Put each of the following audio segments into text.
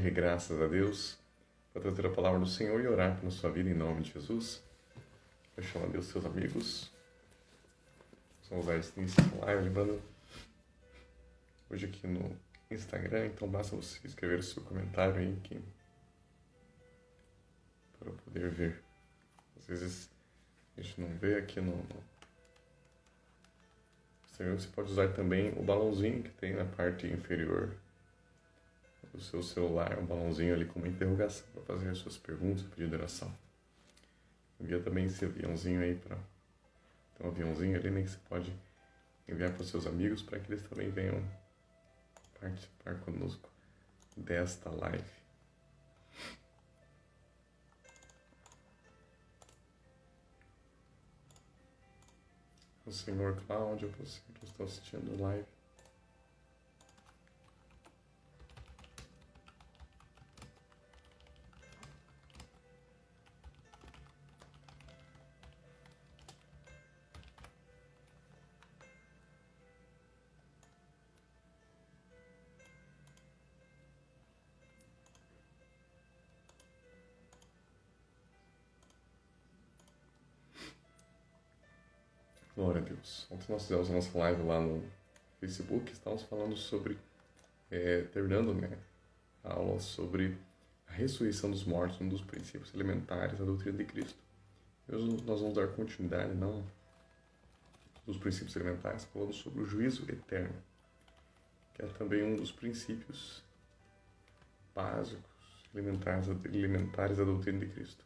rei, graças a Deus, para trazer a palavra do Senhor e orar pela sua vida em nome de Jesus. Eu chamo a Deus seus amigos. Vamos usar esse início da live, lembrando, hoje aqui no Instagram, então basta você escrever o seu comentário aí aqui, para eu poder ver. Às vezes a gente não vê aqui no Instagram. Você pode usar também o balãozinho que tem na parte inferior do seu celular, um balãozinho ali com uma interrogação para fazer as suas perguntas, pedir de oração. Envia também esse aviãozinho aí para... Tem um aviãozinho ali, né, que você pode enviar para os seus amigos para que eles também venham participar conosco desta live. O senhor Cláudio, você que está assistindo a live. Glória a Deus. Ontem nós fizemos a nossa live lá no Facebook, estávamos falando sobre, terminando, né, a aula sobre a ressurreição dos mortos, um dos princípios elementares da doutrina de Cristo. Hoje nós vamos dar continuidade, não dos princípios elementares, falando sobre o juízo eterno, que é também um dos princípios básicos, elementares da doutrina de Cristo.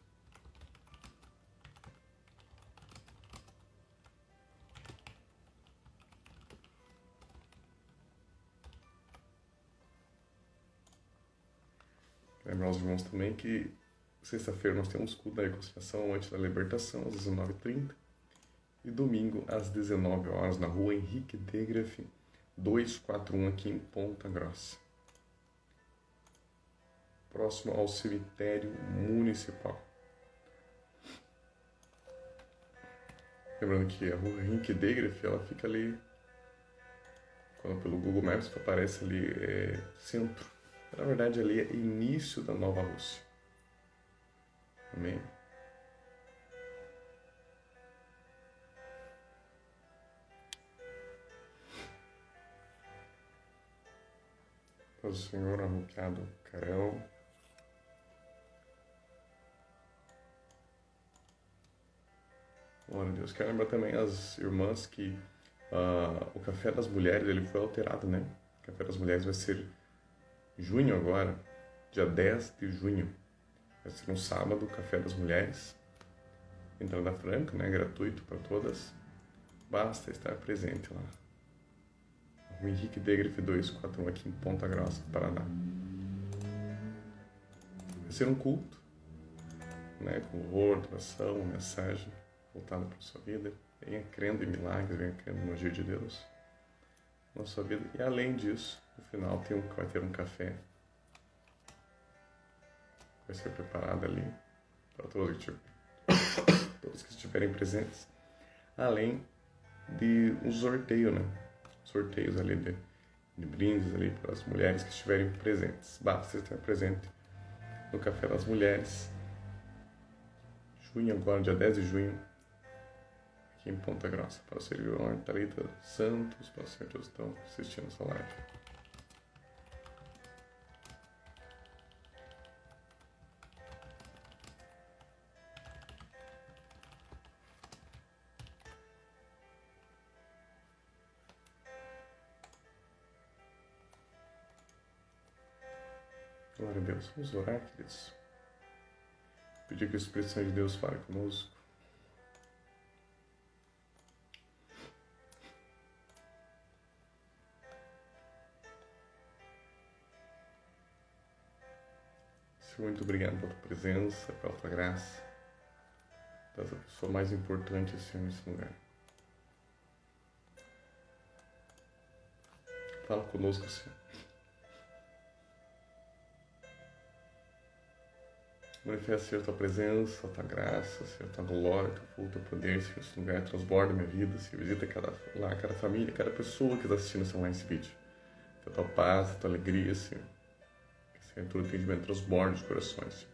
Lembrar aos irmãos também que sexta-feira nós temos culto da reconciliação antes da libertação, às 19h30, e domingo, às 19 horas, na rua Henrique Degraff, 241, aqui em Ponta Grossa, próximo ao cemitério municipal. Lembrando que a rua Henrique Degraff, ela fica ali, quando pelo Google Maps aparece ali, centro. Na verdade, ali é início da Nova Rússia. Amém? Paz do Senhor, arroqueado Carel. Glória a Deus. Quero lembrar também as irmãs que o Café das Mulheres ele foi alterado, né? O Café das Mulheres vai ser junho agora, dia 10 de junho. Vai ser um sábado, Café das Mulheres. Entrada franca, né? Gratuito para todas. Basta estar presente lá. O Henrique Degraff 241 aqui em Ponta Grossa, Paraná. Vai ser um culto, né? Com louvor, oração, mensagem voltada para a sua vida. Venha crendo em milagres, venha crendo no agir de Deus na sua vida. E além disso, no final vai ter um café. Vai ser preparado ali para todos que estiverem presentes. Além de um sorteio, né? Sorteios ali de brindes ali para as mulheres que estiverem presentes. Basta estar presente no Café das Mulheres. Junho agora, dia 10 de junho, aqui em Ponta Grossa, para o servidor Thalita Santos, para os senhores que estão assistindo essa live. Glória a Deus. Vamos orar, queridos. Pedir que o Espírito Santo de Deus fale conosco. Senhor, muito obrigado pela tua presença, pela tua graça. Tu és a pessoa mais importante, Senhor, nesse lugar. Fala conosco, Senhor. Manifesta, Senhor, a tua presença, a tua graça, Senhor, a tua glória, teu fogo, teu poder, Senhor, esse lugar transborda minha vida, Senhor, visita cada família, cada pessoa que está assistindo esse vídeo. A tua paz, a tua alegria, Senhor. Que, Senhor, em todo entendimento, transborde os corações, Senhor.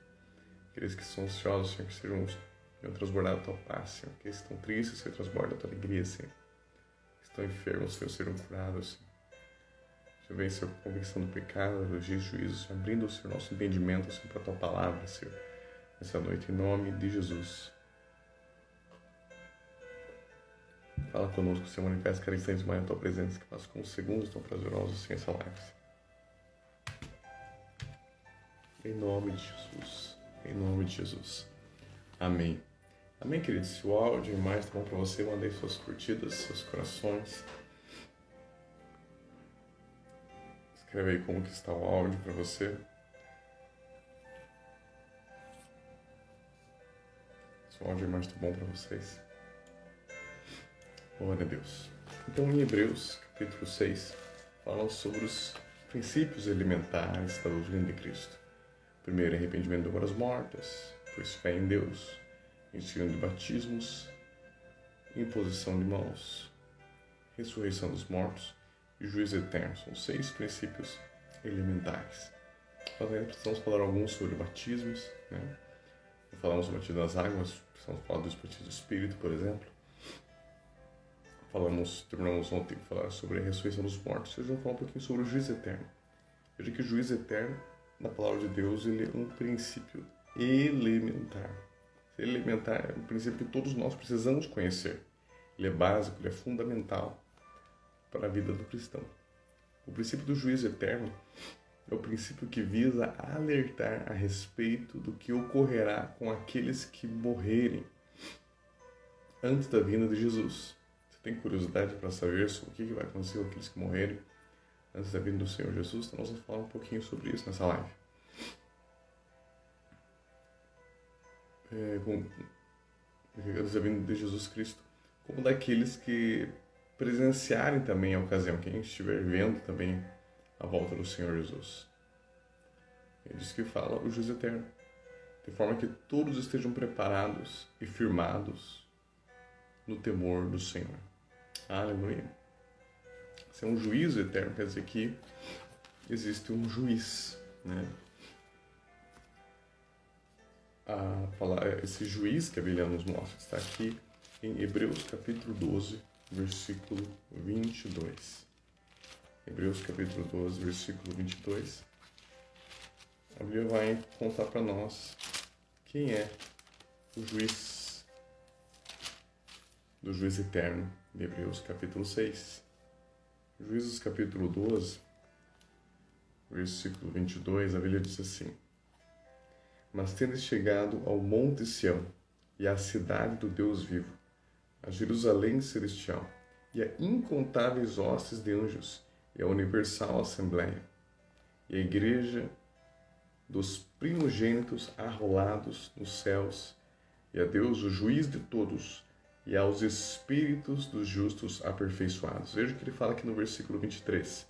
Aqueles que são ansiosos, Senhor, que sejam transbordados a tua paz, Senhor. Aqueles que estão tristes, Senhor, transborda a tua alegria, Senhor. Que estão enfermos, Senhor, sejam curados, Senhor. Senhor, vem, Senhor, com convicção do pecado, do juízo, Senhor, abrindo, Senhor, nosso entendimento, Senhor, para a tua palavra, Senhor, nessa noite, em nome de Jesus. Fala conosco, Senhor, manifesta cada instante mais a tua presença, que passa como segundos tão prazerosos, Senhor, essa live. Em nome de Jesus. Em nome de Jesus. Amém. Amém, queridos. Se o áudio e mais tá bom para você, mandei suas curtidas, seus corações. Escreve aí como que está o áudio para você. Se o áudio e mais tá bom para vocês. Glória a Deus. Então, em Hebreus, capítulo 6, falam sobre os princípios elementares da doutrina de Cristo. Primeiro, arrependimento de obras mortas, depois fé em Deus, ensino de batismos, imposição de mãos, ressurreição dos mortos e juízo eterno. São 6 princípios elementares. Nós ainda precisamos falar alguns sobre batismos, né? Falamos do batismo das águas, precisamos falar do batismo do Espírito, por exemplo. Terminamos ontem de falar sobre a ressurreição dos mortos. Hoje vamos falar um pouquinho sobre o juízo eterno. Veja que o juízo eterno, na palavra de Deus, ele é um princípio elementar. Elementar é um princípio que todos nós precisamos conhecer. Ele é básico, ele é fundamental para a vida do cristão. O princípio do juízo eterno é o princípio que visa alertar a respeito do que ocorrerá com aqueles que morrerem antes da vinda de Jesus. Você tem curiosidade para saber sobre o que vai acontecer com aqueles que morrerem antes da vinda do Senhor Jesus? Então nós vamos falar um pouquinho sobre isso nessa live. Antes da vinda de Jesus Cristo, como daqueles que presenciarem também a ocasião, quem estiver vendo também a volta do Senhor Jesus. Ele diz que fala o juízo eterno, de forma que todos estejam preparados e firmados no temor do Senhor. Aleluia. Se é um juízo eterno, quer dizer que existe um juiz, né? Esse juiz que a Bíblia nos mostra está aqui em Hebreus capítulo 12, versículo 22. Hebreus capítulo 12, versículo 22. A Bíblia vai contar para nós quem é o juiz do juiz eterno de Hebreus capítulo 6. Juízes capítulo 12, versículo 22, a Bíblia diz assim: Mas tendes chegado ao monte Sião, e à cidade do Deus vivo, a Jerusalém celestial, e a incontáveis hostes de anjos, e a universal assembleia, e a igreja dos primogênitos arrolados nos céus, e a Deus, o juiz de todos, e aos espíritos dos justos aperfeiçoados. Veja o que ele fala aqui no versículo 23.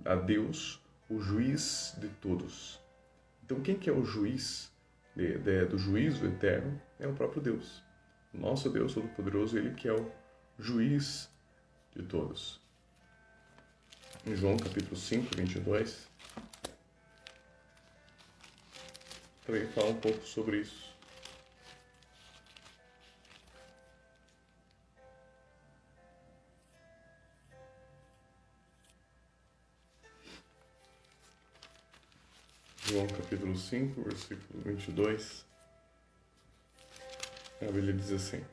A Deus, o juiz de todos. Então, quem que é o juiz do juízo eterno? É o próprio Deus. O nosso Deus Todo-Poderoso, Ele que é o juiz de todos. Em João capítulo 5, 22, também fala um pouco sobre isso. João capítulo 5, versículo 22, a Bíblia diz assim: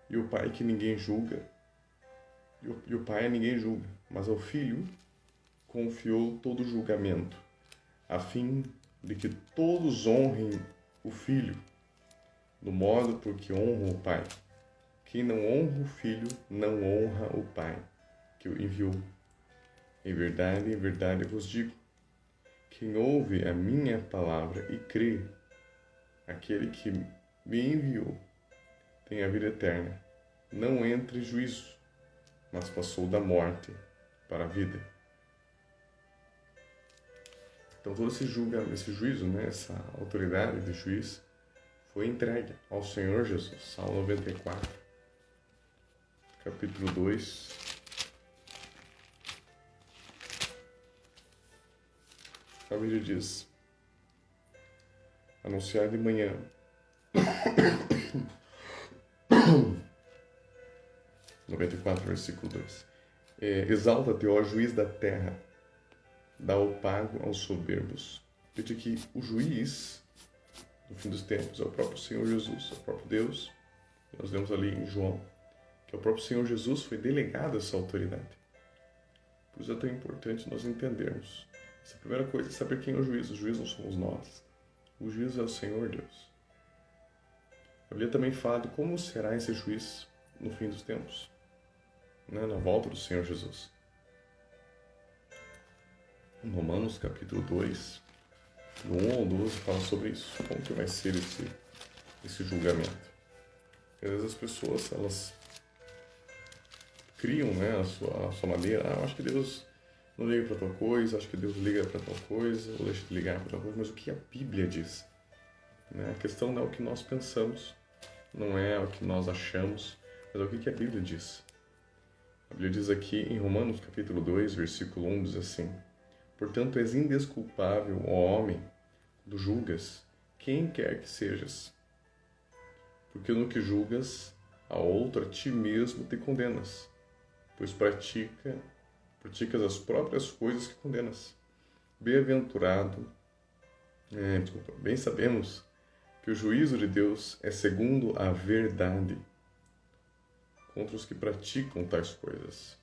E o Pai que ninguém julga, e o Pai a ninguém julga, mas ao Filho confiou todo o julgamento, a fim de que todos honrem o Filho, do modo por que honram o Pai. Quem não honra o Filho, não honra o Pai, que o enviou. Em verdade eu vos digo, quem ouve a minha palavra e crê, aquele que me enviou, tem a vida eterna, não entra em juízo, mas passou da morte para a vida. Então todo esse juízo, né, essa autoridade de juiz, foi entregue ao Senhor Jesus. Salmo 94, capítulo 2. A Bíblia diz: anunciar de manhã. 94, versículo 2. Exalta-te, ó juiz da terra, dá o pago aos soberbos. Veja que o juiz, no fim dos tempos, é o próprio Senhor Jesus, é o próprio Deus. Nós lemos ali em João que o próprio Senhor Jesus foi delegado essa autoridade. Por isso é tão importante nós entendermos. Essa primeira coisa é saber quem é o juiz. O juiz não somos nós. O juiz é o Senhor Deus. A Bíblia também fala de como será esse juiz no fim dos tempos, né? Na volta do Senhor Jesus. Em Romanos capítulo 2, do 1 ao 12, fala sobre isso. Como que vai ser esse julgamento. Às vezes as pessoas, elas criam, né, a sua maneira. Eu acho que Deus não liga para tal coisa, acho que Deus liga para tal coisa, ou deixa de ligar para tal coisa. Mas o que a Bíblia diz? Né? A questão não é o que nós pensamos, não é o que nós achamos, mas é o que a Bíblia diz. A Bíblia diz aqui em Romanos capítulo 2, versículo 1, diz assim: portanto, és indesculpável, ó homem, quando julgas quem quer que sejas. Porque no que julgas a outro, a ti mesmo te condenas, pois praticas as próprias coisas que condenas. Bem sabemos que o juízo de Deus é segundo a verdade contra os que praticam tais coisas.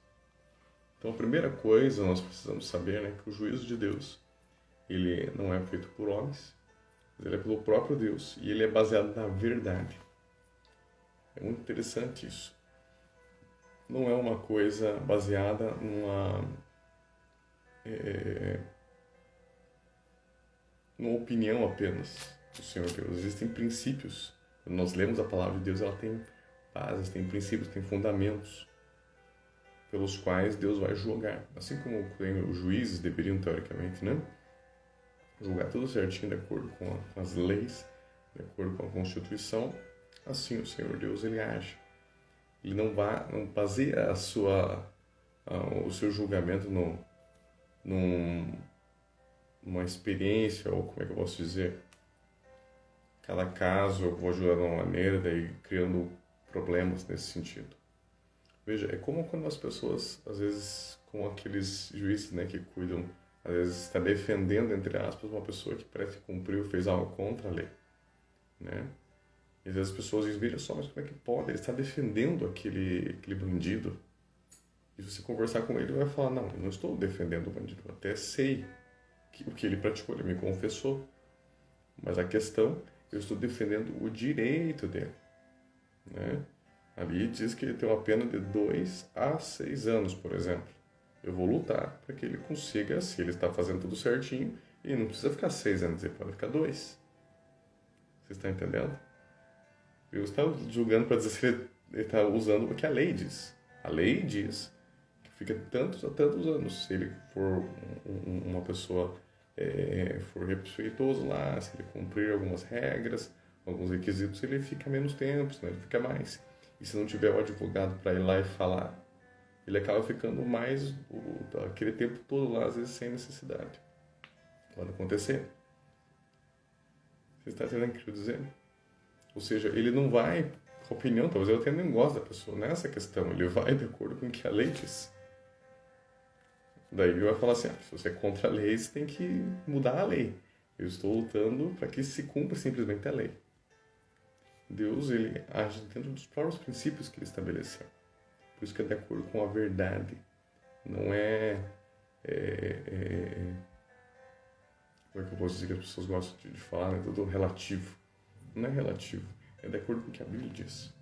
Então, a primeira coisa nós precisamos saber, né, que o juízo de Deus, ele não é feito por homens, mas ele é pelo próprio Deus e ele é baseado na verdade. É muito interessante isso. Não é uma coisa baseada numa opinião apenas do Senhor Deus. Existem princípios. Quando nós lemos a palavra de Deus, ela tem bases, tem princípios, tem fundamentos pelos quais Deus vai julgar. Assim como os juízes deveriam, teoricamente, né, julgar tudo certinho de acordo com as leis, de acordo com a Constituição, assim o Senhor Deus ele age. Ele não baseia o seu julgamento numa experiência, ou como é que eu posso dizer? Cada caso eu vou julgar de uma maneira, daí criando problemas nesse sentido. Veja, é como quando as pessoas, às vezes, com aqueles juízes, né, que cuidam, às vezes está defendendo, entre aspas, uma pessoa que parece que cumpriu, fez algo contra a lei, né? E às vezes as pessoas dizem, veja só, mas como é que pode? Ele está defendendo aquele bandido. E se você conversar com ele, ele vai falar, não, eu não estou defendendo o bandido, eu até sei o que ele praticou, ele me confessou. Mas a questão, eu estou defendendo o direito dele, né? Ali diz que ele tem uma pena de 2 a 6 anos, por exemplo. Eu vou lutar para que ele consiga, se ele está fazendo tudo certinho, e não precisa ficar 6 anos, ele pode ficar 2. Você está entendendo? Deus está julgando para dizer se ele está usando o que a lei diz. A lei diz que fica tantos a tantos anos. Se ele for uma pessoa, for respeitoso lá, se ele cumprir algumas regras, alguns requisitos, ele fica menos tempo, senão ele fica mais. E se não tiver um advogado para ir lá e falar, ele acaba ficando mais aquele tempo todo lá, às vezes sem necessidade. Pode acontecer. Você está entendendo o que eu quero dizer? Ou seja, ele não vai com a opinião, talvez eu até nem goste da pessoa nessa questão, ele vai de acordo com o que a lei diz. Daí ele vai falar assim, se você é contra a lei, você tem que mudar a lei. Eu estou lutando para que se cumpra simplesmente a lei. Deus, ele age dentro dos próprios princípios que ele estabeleceu. Por isso que é de acordo com a verdade. Não é como é que eu posso dizer que as pessoas gostam de falar, é tudo relativo. Não é relativo, é de acordo com o que a Bíblia diz.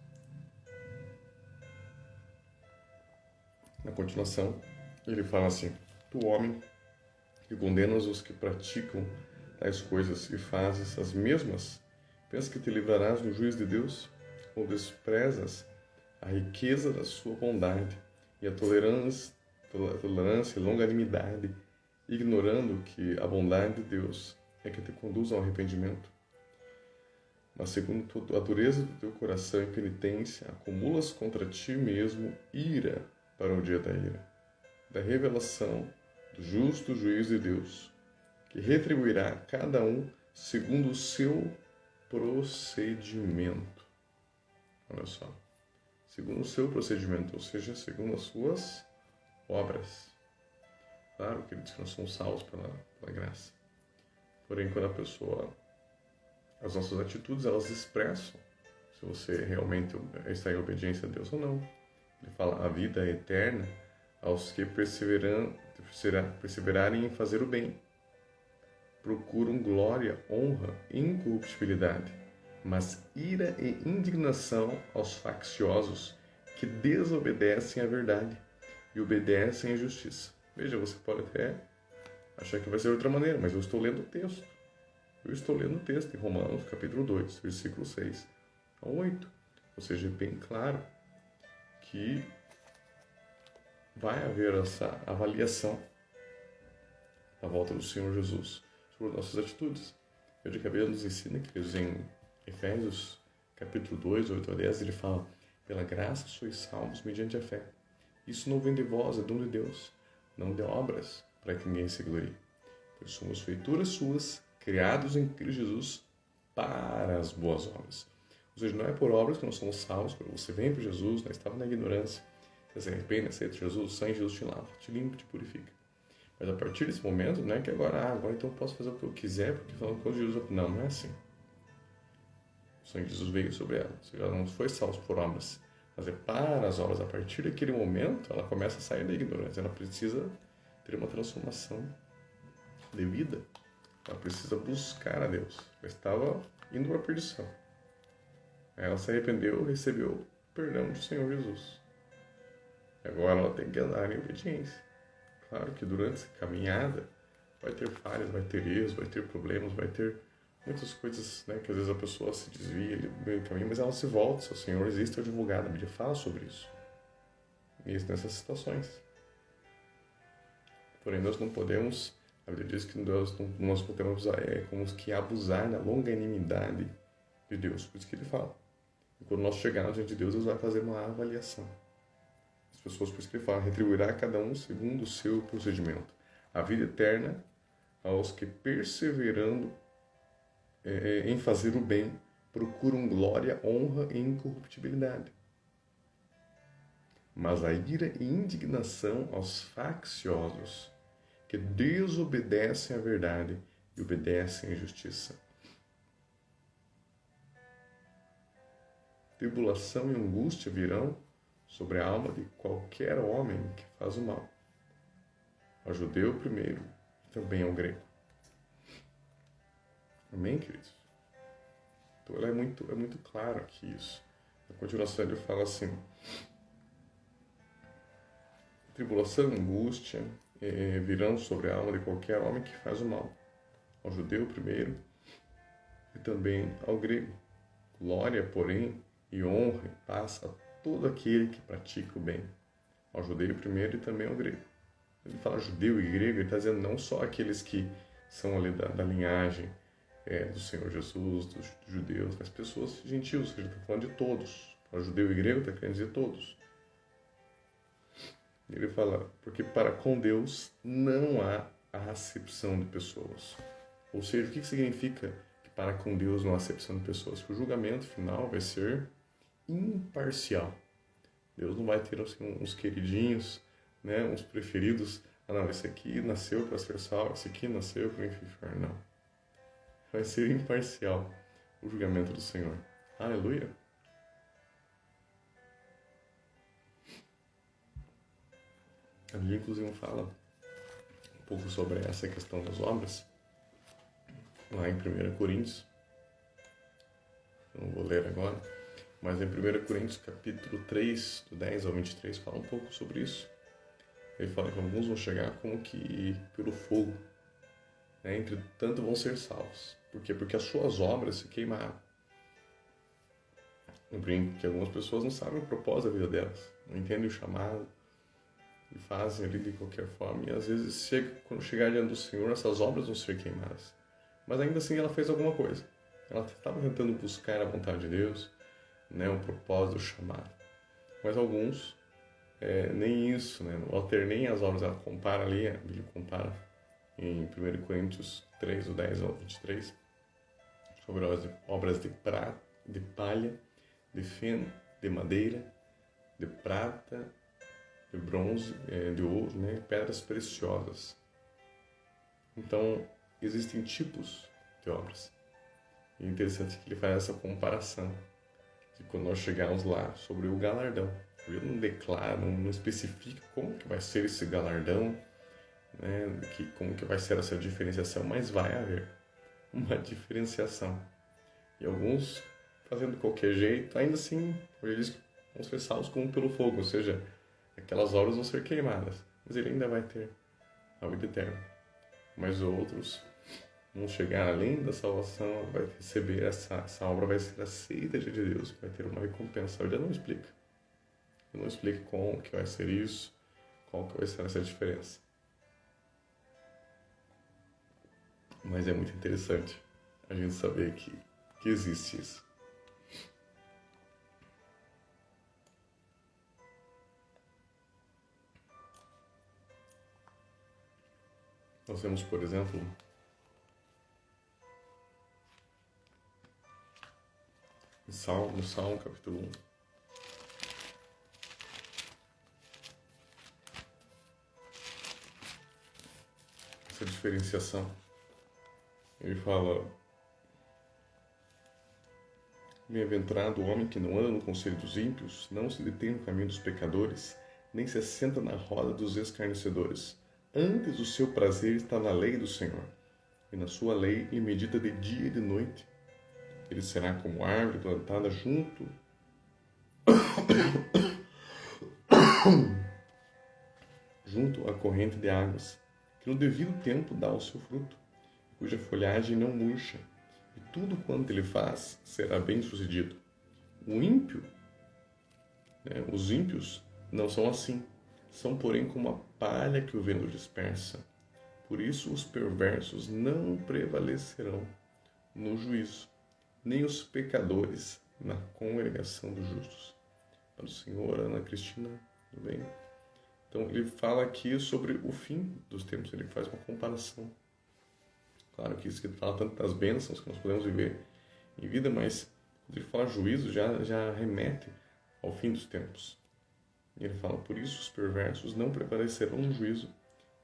Na continuação, ele fala assim, tu homem, que condenas os que praticam tais coisas e fazes as mesmas, pensa que te livrarás do juízo de Deus, ou desprezas a riqueza da sua bondade e a tolerância e longanimidade, ignorando que a bondade de Deus é que te conduz ao arrependimento. Mas segundo a dureza do teu coração e penitência, acumulas contra ti mesmo ira para o dia da ira, da revelação do justo juízo de Deus, que retribuirá a cada um segundo o seu procedimento. Olha só. Segundo o seu procedimento, ou seja, segundo as suas obras. Claro, queridos, que nós somos salvos pela graça. Porém, quando as nossas atitudes, elas expressam se você realmente está em obediência a Deus ou não. Ele fala, a vida é eterna aos que perseverarem em fazer o bem. Procuram glória, honra e incorruptibilidade, mas ira e indignação aos facciosos que desobedecem à verdade e obedecem à justiça. Veja, você pode até achar que vai ser de outra maneira, mas eu estou lendo o texto. Eu estou lendo o texto em Romanos, capítulo 2, versículo 6 a 8. Ou seja, é bem claro que vai haver essa avaliação da volta do Senhor Jesus sobre nossas atitudes. Veja que a Bíblia nos ensina, queridos, em Efésios, capítulo 2, 8 a 10, ele fala, pela graça sois salvos mediante a fé. Isso não vem de vós, é dom de Deus, não de obras, para que ninguém se glorie. Pois somos feituras suas, criados em Cristo Jesus para as boas obras. Ou seja, não é por obras que nós somos salvos, quando você vem para Jesus, nós estávamos na ignorância, você se arrepende, aceita Jesus, o sangue de Jesus te lava, te limpa, te purifica. Mas a partir desse momento, não é que agora então eu posso fazer o que eu quiser, porque falando com Jesus, não é assim. O sangue de Jesus veio sobre ela, ou seja, ela não foi salva por obras, mas é para as obras. A partir daquele momento, ela começa a sair da ignorância, ela precisa ter uma transformação de vida, ela precisa buscar a Deus. Ela estava indo para a perdição. Ela se arrependeu, recebeu o perdão do Senhor Jesus. Agora ela tem que andar em obediência. Claro que durante essa caminhada vai ter falhas, vai ter erros, vai ter problemas, vai ter muitas coisas, né, que às vezes a pessoa se desvia do meio do caminho, mas ela se volta. Se o Senhor existe, é o advogado. A Bíblia fala sobre isso. Mesmo nessas situações. Porém, nós não podemos, a Bíblia diz que nós não podemos como que abusar da longanimidade de Deus. Por isso que ele fala. E quando nós chegarmos diante de Deus, Deus vai fazer uma avaliação. As pessoas, por isso que ele fala, retribuirá a cada um segundo o seu procedimento. A vida eterna aos que, perseverando em fazer o bem, procuram glória, honra e incorruptibilidade. Mas a ira e indignação aos facciosos, que desobedecem à verdade e obedecem à justiça. Tribulação e angústia virão sobre a alma de qualquer homem que faz o mal, ao judeu primeiro e também ao grego. Amém, queridos? Então é muito claro aqui isso. Na continuação ele fala assim, tribulação e angústia virão sobre a alma de qualquer homem que faz o mal, ao judeu primeiro e também ao grego. Glória, porém, e honra e paz a todo aquele que pratica o bem, ao judeu primeiro e também ao grego. Ele fala judeu e grego, ele está dizendo não só aqueles que são ali da linhagem do Senhor Jesus, dos judeus, mas pessoas gentios, que ele está falando de todos. O judeu e grego está querendo dizer todos. Ele fala, porque para com Deus não há acepção de pessoas. Ou seja, o que significa que para com Deus não há acepção de pessoas? Que o julgamento final vai ser imparcial. Deus não vai ter assim, uns queridinhos, né, uns preferidos. Ah, não, esse aqui nasceu para ser salvo, esse aqui nasceu para o inferno. Não. Vai ser imparcial o julgamento do Senhor. Aleluia! A Bíblia, inclusive, fala um pouco sobre essa questão das obras, lá em 1 Coríntios. Eu não vou ler agora, mas em 1 Coríntios, capítulo 3, do 10 ao 23, fala um pouco sobre isso. Ele fala que alguns vão chegar como que pelo fogo, né? Entretanto vão ser salvos. Por quê? Porque as suas obras se queimaram. Eu brinco que algumas pessoas não sabem o propósito da vida delas, não entendem o chamado, e fazem ali de qualquer forma. E às vezes, quando chegar diante do Senhor, essas obras vão ser queimadas. Mas ainda assim ela fez alguma coisa. Ela estava tentando buscar a vontade de Deus, né, o propósito, o chamado. Mas alguns, nem isso, né, não alter nem as obras. Ela compara ali, a Bíblia compara em 1 Coríntios 3, do 10 ao 23, sobre obras de prata, de palha, de feno, de madeira, de prata, de bronze, de ouro, né? Pedras preciosas. Então, existem tipos de obras. E é interessante que ele faz essa comparação de quando nós chegarmos lá sobre o galardão. Ele não declara, não especifica como que vai ser esse galardão, né? Como que vai ser essa diferenciação, mas vai haver uma diferenciação. E alguns fazendo de qualquer jeito, ainda assim, ele diz que vão ser salvos como pelo fogo, ou seja, aquelas obras vão ser queimadas, mas ele ainda vai ter a vida eterna. Mas outros vão chegar além da salvação, vai receber essa obra, vai ser aceita de Deus, vai ter uma recompensa. Ele não explica. Ele não explica como que vai ser isso, qual que vai ser essa diferença. Mas é muito interessante a gente saber que existe isso. Nós temos, por exemplo, no Salmo capítulo 1. Essa diferenciação. Ele fala: bem-aventurado o homem que não anda no conselho dos ímpios, não se detém no caminho dos pecadores, nem se assenta na roda dos escarnecedores. Antes o seu prazer está na lei do Senhor, e na sua lei ele medita de dia e de noite. Ele será como árvore plantada junto à corrente de águas, que no devido tempo dá o seu fruto, cuja folhagem não murcha, e tudo quanto ele faz será bem-sucedido. O ímpio, os ímpios não são assim, são porém como a palha que o vento dispersa. Por isso os perversos não prevalecerão no juízo, nem os pecadores na congregação dos justos. Para o Senhor, Ana Cristina, tudo bem? Então ele fala aqui sobre o fim dos tempos, ele faz uma comparação. Claro que isso que ele fala tanto das bênçãos que nós podemos viver em vida, mas quando ele fala juízo, já remete ao fim dos tempos. E ele fala: por isso os perversos não prevalecerão no juízo,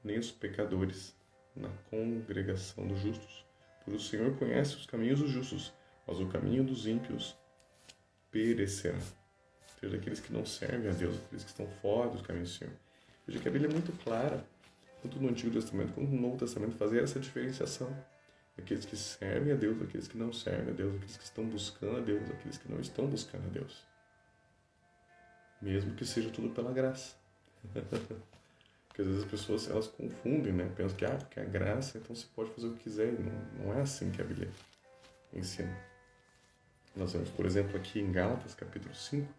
nem os pecadores na congregação dos justos. Pois o Senhor conhece os caminhos dos justos, mas o caminho dos ímpios perecerá. Ou seja, aqueles que não servem a Deus, aqueles que estão fora dos caminhos do Senhor. Veja que a Bíblia é muito clara, tanto no Antigo Testamento quanto no Novo Testamento, fazer essa diferenciação. Aqueles que servem a Deus, aqueles que não servem a Deus, aqueles que estão buscando a Deus, aqueles que não estão buscando a Deus. Mesmo que seja tudo pela graça. Porque às vezes as pessoas elas confundem, né? Pensam que porque é graça, então você pode fazer o que quiser. Não é assim que a Bíblia ensina. Nós vemos, por exemplo, aqui em Gálatas, capítulo 5,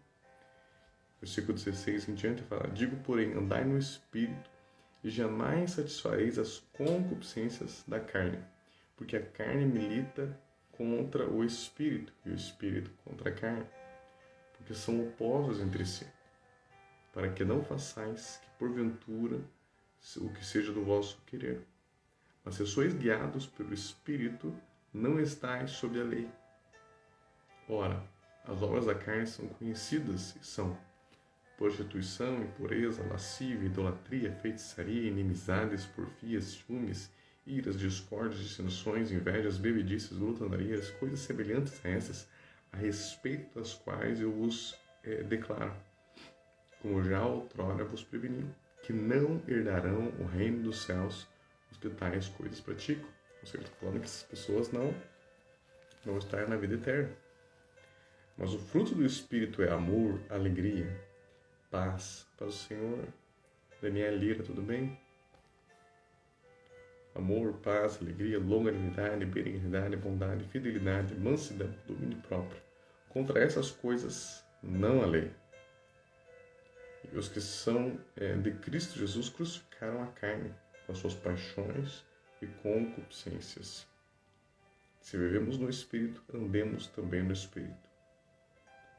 versículo 16 em diante, fala: digo, porém, andai no Espírito, e jamais satisfareis as concupiscências da carne, porque a carne milita contra o Espírito, e o Espírito contra a carne, porque são opostos entre si, para que não façais que, porventura, o que seja do vosso querer. Mas se sois guiados pelo Espírito, não estáis sob a lei. Ora, as obras da carne são conhecidas e são prostituição, impureza, lascívia, idolatria, feitiçaria, inimizades, porfias, ciúmes, iras, discórdias, dissensões, invejas, bebedices, glutonarias, coisas semelhantes a essas, a respeito das quais eu vos declaro, como já outrora vos preveni, que não herdarão o reino dos céus os que tais coisas praticam. Ou seja, está falando que essas pessoas não estarão na vida eterna. Mas o fruto do Espírito é amor, alegria, paz. Para o Senhor, Daniel Lira, tudo bem? Amor, paz, alegria, longanimidade, benignidade, bondade, fidelidade, mansidão, domínio próprio. Contra essas coisas não há lei. E os que são de Cristo Jesus crucificaram a carne com as suas paixões e concupiscências. Se vivemos no Espírito, andemos também no Espírito.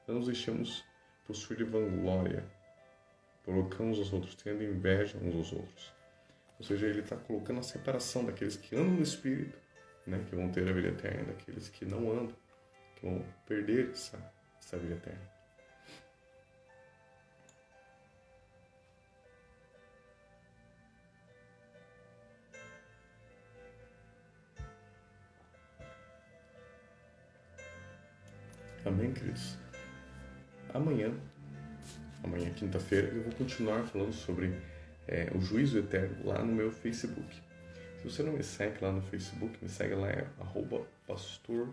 Não nos deixemos possuir de vanglória, colocamos os outros, tendo inveja uns aos outros. Ou seja, ele está colocando a separação daqueles que andam no Espírito, né, que vão ter a vida eterna, daqueles que não andam, que vão perder essa vida eterna. Amém, queridos? Amanhã, quinta-feira, eu vou continuar falando sobre o juízo eterno lá no meu Facebook. Se você não me segue lá no Facebook, me segue lá, é @pastor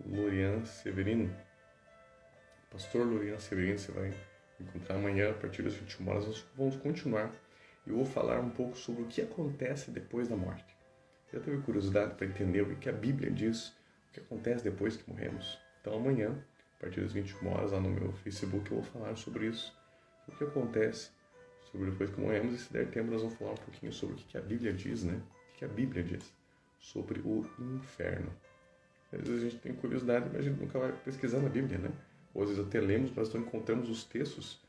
Lorian Severino. Pastor Lorian Severino, você vai encontrar amanhã, a partir das 21 horas, nós vamos continuar. E eu vou falar um pouco sobre o que acontece depois da morte. Já teve curiosidade para entender o que a Bíblia diz, o que acontece depois que morremos? Então amanhã, a partir das 21 horas, lá no meu Facebook, eu vou falar sobre isso, o que acontece sobre depois que morremos, e se der tempo nós vamos falar um pouquinho sobre o que a Bíblia diz, né? O que a Bíblia diz sobre o inferno. Às vezes a gente tem curiosidade, mas a gente nunca vai pesquisar na Bíblia, né? Ou às vezes até lemos, mas não encontramos os textos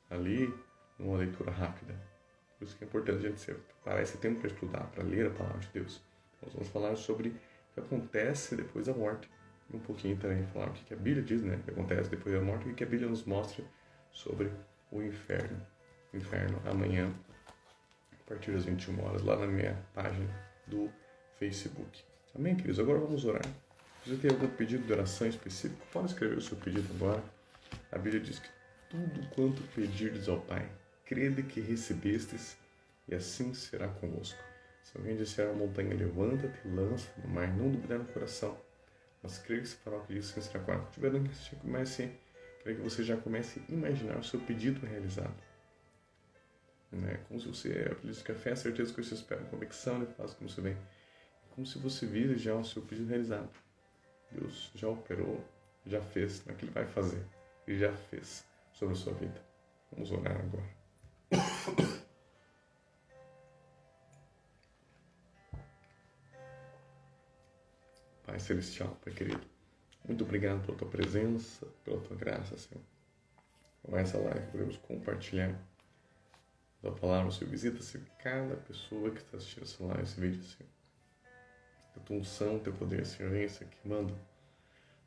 ali numa leitura rápida. Por isso que é importante a gente parar esse tempo para estudar, para ler a Palavra de Deus. Nós vamos falar sobre o que acontece depois da morte. E um pouquinho também falar o que a Bíblia diz, né? O que acontece depois da morte e o que a Bíblia nos mostra sobre o inferno. O inferno amanhã, a partir das 21 horas, lá na minha página do Facebook. Amém, queridos? Agora vamos orar. Se você tem algum pedido de oração específico, pode escrever o seu pedido agora. A Bíblia diz que tudo quanto pedirdes ao Pai, crede que recebestes, e assim será convosco. Se alguém disser à montanha, levanta-te e lança no mar, não duvidar no coração, mas crer que se fará o que diz, assim será convosco. Quero que você já comece a imaginar o seu pedido realizado. Né? Como se você, diz que a fé é a certeza que você espera, a convicção ele faz como você vem. Como se você visse já o seu pedido realizado. Deus já operou, já fez naquilo que Ele vai fazer. E já fez sobre a sua vida. Vamos orar agora. Pai Celestial, Pai querido, muito obrigado pela Tua presença, pela Tua graça, Senhor. Com essa live podemos compartilhar da palavra, Senhor. Visita, Senhor, cada pessoa que está assistindo essa live, esse vídeo, Senhor. A Tua unção, Teu poder, Senhor, vem isso aqui, manda.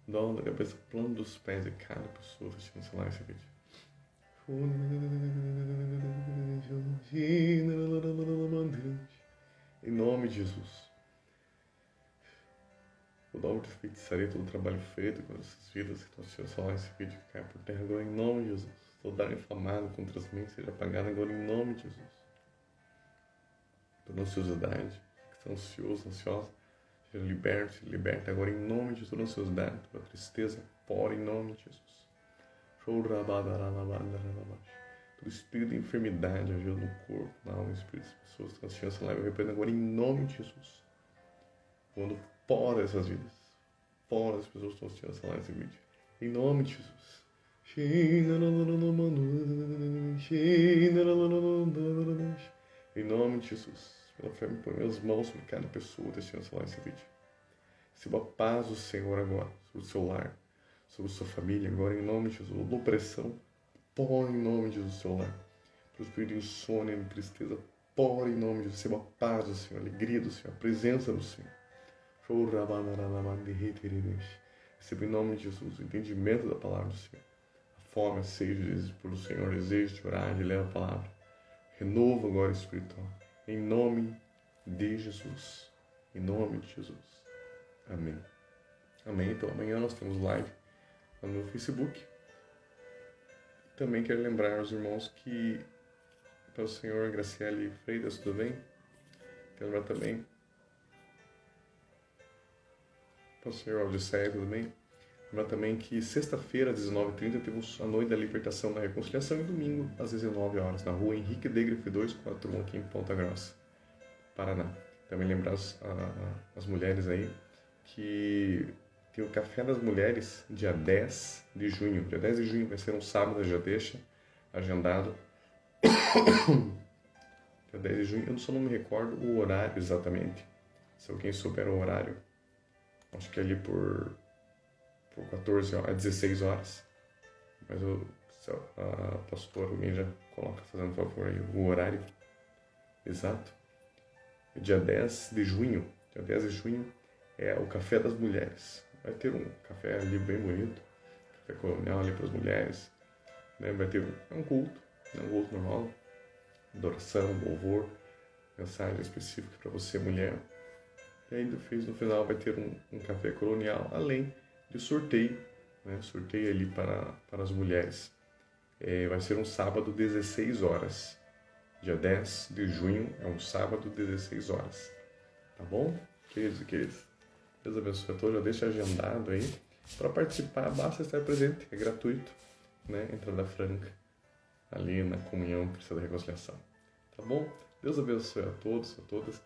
Dó da cabeça, plano dos pés de cada pessoa que está assistindo essa live, esse vídeo. Em nome de Jesus. Toda obra de feitiçaria, todo trabalho feito com essas vidas que estão assistindo essa live, esse vídeo que cai por terra agora em nome de Jesus. Todo dar inflamado contra as mentes seja apagado agora em nome de Jesus. Toda ansiosidade, que está ansioso, ansiosa, seja liberta agora em nome de toda ansiosidade, toda tristeza, fora em nome de Jesus. Todo espírito de enfermidade agindo no corpo, na alma e no espírito das pessoas que estão assistindo essa live, eu repreendo agora em nome de Jesus. Quando fora essas vidas, fora as pessoas que estão assistindo essa live, esse vídeo, em nome de Jesus. Em nome de Jesus. Pela fé, me põe minhas mãos sobre cada pessoa assistindo essa live, esse vídeo. Receba a paz do Senhor agora, sobre o seu lar, sobre a sua família, agora em nome de Jesus. Opressão, põe em nome de Jesus o seu lar. Para o espírito de insônia e tristeza, põe em nome de Jesus. Receba a paz do Senhor, a alegria do Senhor, a presença do Senhor. Receba em nome de Jesus o entendimento da palavra do Senhor. A fome, a sede pelo Senhor, desejo de orar, de ler a palavra. Renovo agora o espiritual. Em nome de Jesus. Em nome de Jesus. Amém. Amém. Então amanhã nós temos live no meu Facebook. Também quero lembrar aos irmãos que para o Senhor Graciele Freitas, tudo bem? Quero lembrar também para o Senhor Aldisseia, tudo bem? Lembrar também que sexta-feira, às 19h30, temos a Noite da Libertação da Reconciliação e domingo, às 19 horas, na rua Henrique Degrefe 241, aqui em Ponta Grossa, Paraná. Também lembrar as mulheres aí que tem o Café das Mulheres, dia 10 de junho. Dia 10 de junho vai ser um sábado, já deixa agendado. Dia 10 de junho, eu só não me recordo o horário exatamente. Se alguém souber o horário, acho que é ali por 14 horas, 16 horas. Mas a pastora, alguém já coloca, fazendo favor aí, o horário exato. dia 10 de junho. Dia 10 de junho é o Café das Mulheres. Vai ter um café ali bem bonito, café colonial ali para as mulheres. Né? Vai ter um culto normal, adoração, louvor, mensagem específica para você, mulher. E aí no final vai ter um café colonial, além de sorteio, né? Sorteio ali para as mulheres. Vai ser um sábado, 16 horas. Dia 10 de junho é um sábado, 16 horas. Tá bom? Queridos e queridas, Deus abençoe a todos. Já deixa agendado aí. Para participar, basta estar presente, é gratuito, né? Entrada franca ali na comunhão Cristã da Reconciliação. Tá bom? Deus abençoe a todos, a todas.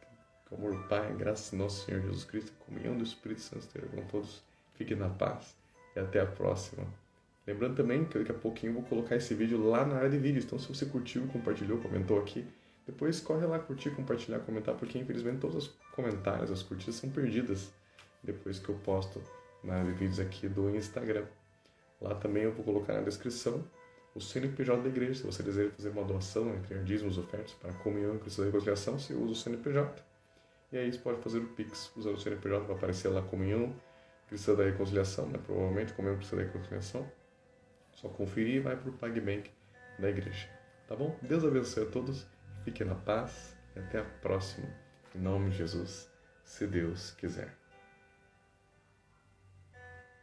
Que o amor do Pai, graças ao nosso Senhor Jesus Cristo, a comunhão do Espírito Santo esteja com todos. Fiquem na paz e até a próxima. Lembrando também que daqui a pouquinho eu vou colocar esse vídeo lá na área de vídeos. Então, se você curtiu, compartilhou, comentou aqui, depois corre lá curtir, compartilhar, comentar, porque infelizmente todos os comentários, as curtidas são perdidas depois que eu posto na área de vídeos aqui do Instagram. Lá também eu vou colocar na descrição o CNPJ da igreja. Se você deseja fazer uma doação entre dízimos, ofertas para a comunhão e Cristã da Reconciliação, você usa o CNPJ. E aí você pode fazer o Pix usando o CNPJ, vai aparecer lá comunhão Cristã da Reconciliação, né? Provavelmente comunhão Cristã da Reconciliação. Só conferir e vai para o PagBank da igreja. Tá bom? Deus abençoe a todos, fiquem na paz e até a próxima. Em nome de Jesus, se Deus quiser.